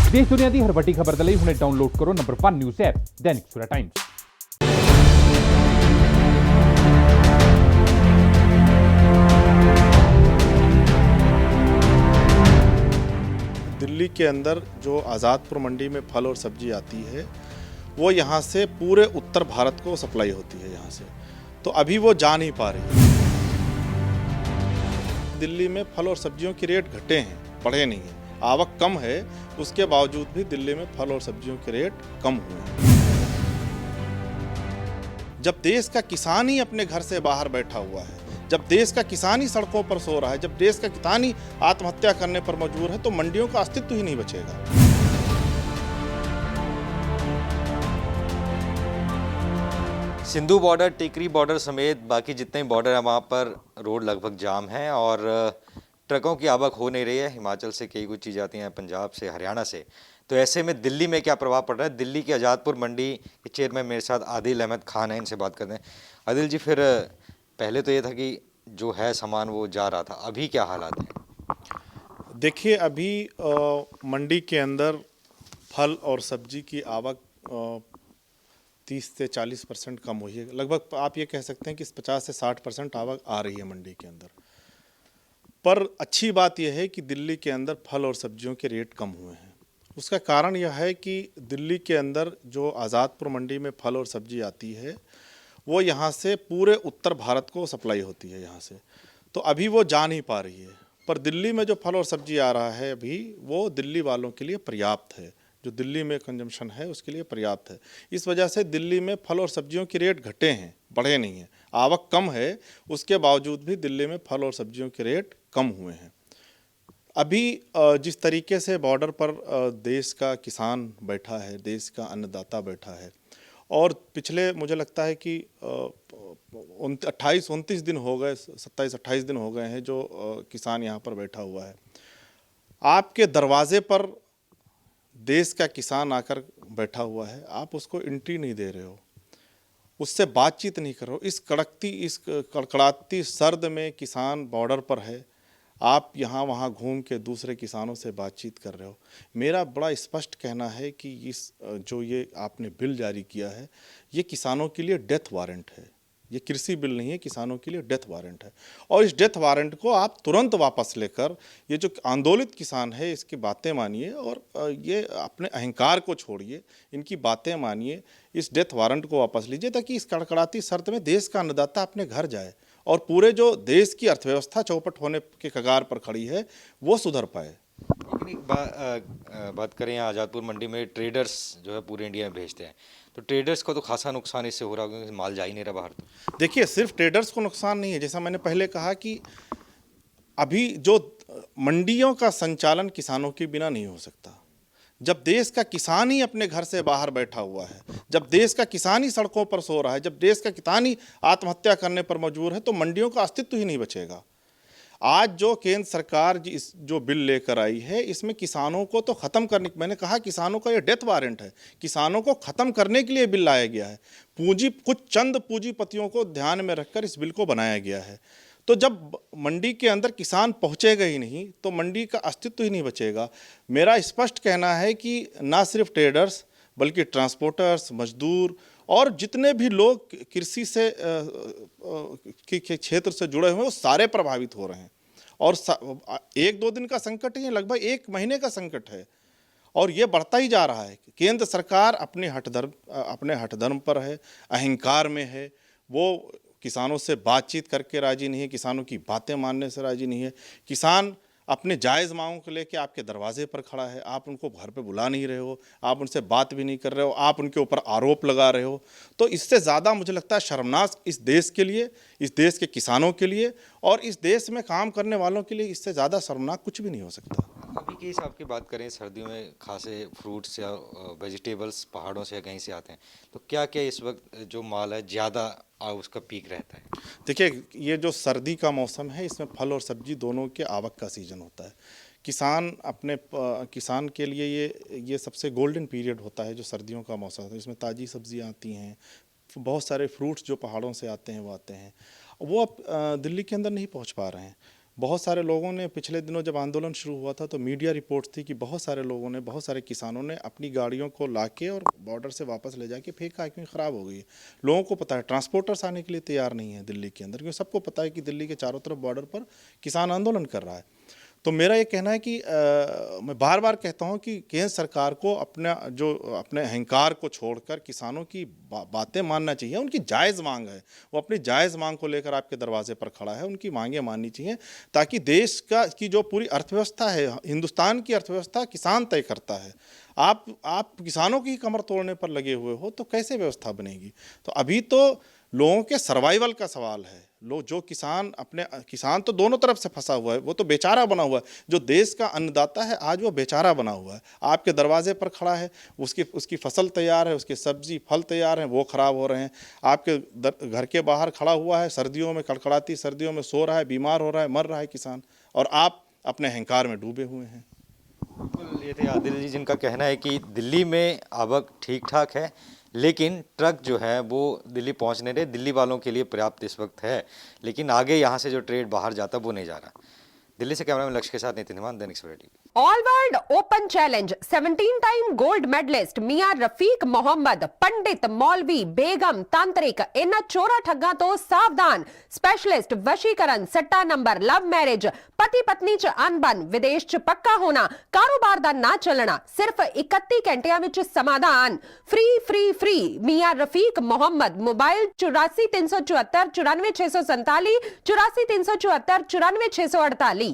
देश दुनिया की हर वड्डी खबर के लिए हुणे डाउनलोड करो number 1 news app Dainik Savera times. Delhi के अंदर जो आज़ादपुर मंडी में फल और सब्जी आती है वो यहाँ से पूरे उत्तर भारत को सप्लाई होती है यहाँ से, तो अभी वो जा नहीं पा रही। दिल्ली में फल और सब्जियों के रेट घटे हैं, बढ़े नहीं हैं। आवक कम है, उसके बावजूद भी दिल्ली में फल और सब्जियों के रेट कम हुए हैं। जब देश का किसान ही अपने घर से बाहर बैठा हुआ है, जब देश का किसान ही सड़कों पर सो रहा है, जब देश का किसान ही आत्महत्या करने पर मजबूर है, तो मंडियों का अस्तित्व ही नहीं बचेगा। सिंधु बॉर्डर, टिकरी बॉर्डर समेत बाकी जितने बॉर्डर हैं वहाँ पर रोड लगभग जाम हैं और ट्रकों की आवक हो नहीं रही है। हिमाचल से कई कुछ चीज़ें आती हैं, पंजाब से, हरियाणा से। तो ऐसे में दिल्ली में क्या प्रभाव पड़ रहा है? दिल्ली की आज़ादपुर मंडी के चेयरमैन मेरे साथ आदिल अहमद खान हैं, इनसे बात करते हैं। आदिल जी, फिर पहले तो ये था कि जो है सामान वो जा रहा था, अभी क्या हालात हैं? देखिए, अभी मंडी के अंदर फल और सब्जी की आवक 30 से 40% कम हुई है। लगभग आप ये कह सकते हैं कि 50 से 60% आवक आ रही है मंडी के अंदर। पर अच्छी बात यह है कि दिल्ली के अंदर फल और सब्जियों के रेट कम हुए हैं। उसका कारण यह है कि दिल्ली के अंदर जो आज़ादपुर मंडी में फल और सब्जी आती है वो यहाँ से पूरे उत्तर भारत को सप्लाई होती है यहाँ से, तो अभी वो जा नहीं पा रही है। पर दिल्ली में जो फल और सब्जी आ रहा है अभी, वो दिल्ली वालों के लिए पर्याप्त है। जो दिल्ली में कंजम्पशन है उसके लिए पर्याप्त है। इस वजह से दिल्ली में फल और सब्जियों के रेट घटे हैं, बढ़े नहीं हैं। आवक कम है, उसके बावजूद भी दिल्ली में फल और सब्जियों के रेट कम हुए हैं। अभी जिस तरीके से बॉर्डर पर देश का किसान बैठा है, देश का अन्नदाता बैठा है, और पिछले मुझे लगता है कि 28-29 दिन हो गए, 27-28 दिन हो गए हैं जो किसान यहाँ पर बैठा हुआ है। आपके दरवाजे पर देश का किसान आकर बैठा हुआ है, आप उसको एंट्री नहीं दे रहे हो, उससे बातचीत नहीं कर रहे हो। इस कड़कड़ाती सर्द में किसान बॉर्डर पर है, आप यहाँ वहाँ घूम के दूसरे किसानों से बातचीत कर रहे हो। मेरा बड़ा स्पष्ट कहना है कि इस जो ये आपने बिल जारी किया है, ये किसानों के लिए डेथ वारंट है। ये कृषि बिल नहीं है, किसानों के लिए डेथ वारंट है। और इस डेथ वारंट को आप तुरंत वापस लेकर, ये जो आंदोलित किसान है इसकी बातें मानिए और ये अपने अहंकार को छोड़िए, इनकी बातें मानिए, इस डेथ वारंट को वापस लीजिए, ताकि इस कड़कड़ाती शर्त में देश का अन्नदाता अपने घर जाए और पूरे जो देश की अर्थव्यवस्था चौपट होने के कगार पर खड़ी है वो सुधर पाए। लेकिन एक बात करें, आज़ादपुर मंडी में ट्रेडर्स जो है पूरे इंडिया में भेजते हैं, तो ट्रेडर्स को तो खासा नुकसान इससे हो रहा होगा क्योंकि माल जा ही नहीं रहा बाहर। तो देखिए, सिर्फ ट्रेडर्स को नुकसान नहीं है, जैसा मैंने पहले कहा कि अभी जो मंडियों का संचालन किसानों के बिना नहीं हो सकता। जब देश का किसान ही अपने घर से बाहर बैठा हुआ है, जब देश का किसान ही सड़कों पर सो रहा है, जब देश का किसान ही आत्महत्या करने पर मजबूर है, तो मंडियों का अस्तित्व ही नहीं बचेगा। आज जो केंद्र सरकार इस जो बिल लेकर आई है, इसमें किसानों को तो ख़त्म करने, मैंने कहा किसानों का ये डेथ वारंट है, किसानों को ख़त्म करने के लिए बिल लाया गया है। कुछ चंद पूंजीपतियों को ध्यान में रखकर इस बिल को बनाया गया है। तो जब मंडी के अंदर किसान पहुंचेगा ही नहीं, तो मंडी का अस्तित्व ही नहीं बचेगा। मेरा स्पष्ट कहना है कि ना सिर्फ ट्रेडर्स बल्कि ट्रांसपोर्टर्स, मजदूर और जितने भी लोग कृषि से के क्षेत्र से जुड़े हुए हैं, वो सारे प्रभावित हो रहे हैं। और 1-2 दिन का संकट ही, लगभग 1 महीने का संकट है और ये बढ़ता ही जा रहा है। केंद्र सरकार अपने हठधर्म पर है, अहंकार में है, वो किसानों से बातचीत करके राजी नहीं है, किसानों की बातें मानने से राजी नहीं है। किसान अपने जायज़ मांगों को लेकर आपके दरवाजे पर खड़ा है, आप उनको घर पे बुला नहीं रहे हो, आप उनसे बात भी नहीं कर रहे हो, आप उनके ऊपर आरोप लगा रहे हो। तो इससे ज़्यादा मुझे लगता है शर्मनाक इस देश के लिए, इस देश के किसानों के लिए और इस देश में काम करने वालों के लिए, इससे ज़्यादा शर्मनाक कुछ भी नहीं हो सकता। अभी के हिसाब की बात करें, सर्दियों में खासे फ्रूट्स या वेजिटेबल्स पहाड़ों से या कहीं से आते हैं, तो क्या क्या इस वक्त जो माल है ज़्यादा उसका पीक रहता है? देखिए, ये जो सर्दी का मौसम है, इसमें फल और सब्जी दोनों के आवक का सीज़न होता है। किसान के लिए ये सबसे गोल्डन पीरियड होता है, जो सर्दियों का मौसम होता है। इसमें ताज़ी सब्जियां आती हैं, बहुत सारे फ्रूट्स जो पहाड़ों से आते हैं वो आते हैं। वो अब दिल्ली के अंदर नहीं पहुंच पा रहे हैं। बहुत सारे लोगों ने पिछले दिनों जब आंदोलन शुरू हुआ था तो मीडिया रिपोर्ट्स थी कि बहुत सारे लोगों ने, बहुत सारे किसानों ने अपनी गाड़ियों को लाके और बॉर्डर से वापस ले जाके फेंका क्योंकि ख़राब हो गई है। लोगों को पता है ट्रांसपोर्टर्स आने के लिए तैयार नहीं है दिल्ली के अंदर, क्योंकि सबको पता है कि दिल्ली के चारों तरफ बॉर्डर पर किसान आंदोलन कर रहा है। तो मेरा ये कहना है कि मैं बार बार कहता हूँ कि केंद्र सरकार को अपने अहंकार को छोड़कर किसानों की बातें मानना चाहिए। उनकी जायज़ मांग है, वो अपनी जायज़ मांग को लेकर आपके दरवाजे पर खड़ा है, उनकी मांगें माननी चाहिए ताकि देश की जो पूरी अर्थव्यवस्था है, हिंदुस्तान की अर्थव्यवस्था किसान तय करता है। आप किसानों की कमर तोड़ने पर लगे हुए हो तो कैसे व्यवस्था बनेगी। तो अभी तो लोगों के सर्वाइवल का सवाल है। जो किसान तो दोनों तरफ से फंसा हुआ है, वो तो बेचारा बना हुआ है। जो देश का अन्नदाता है आज वो बेचारा बना हुआ है, आपके दरवाजे पर खड़ा है, उसकी फसल तैयार है, उसके सब्जी फल तैयार हैं, वो ख़राब हो रहे हैं। आपके घर के बाहर खड़ा हुआ है, सर्दियों में कड़कड़ाती सर्दियों में सो रहा है, बीमार हो रहा है, मर रहा है किसान, और आप अपने अहंकार में डूबे हुए हैं। बिल्कुल, ये थे आदिल जी जिनका कहना है कि दिल्ली में आवक ठीक ठाक है, लेकिन ट्रक जो है वो दिल्ली पहुंच नहीं रहे। दिल्ली वालों के लिए पर्याप्त इस वक्त है, लेकिन आगे यहाँ से जो ट्रेड बाहर जाता वो नहीं जा रहा। दिल्ली से कैमरा में लक्ष्य के साथ Nitin Himan, Dainik Savera TV. All world open challenge 17 time gold medalist मियां रफीक मोहम्मद, पंडित, मौलवी, बेगम, तांत्रिक, इन्हां चोरा ठग्गां तो सावधान। स्पेशलिस्ट वशीकरण, सट्टा नंबर, लव मैरिज, पति पत्नी च अनबन, विदेश च पक्का होना, कारोबार दा ना चलना, सिर्फ 31 घंटियां विच समाधान। फ्री फ्री फ्री मियां रफीक मोहम्मद। मोबाइल 84 374 94 647, 84 374 94 648।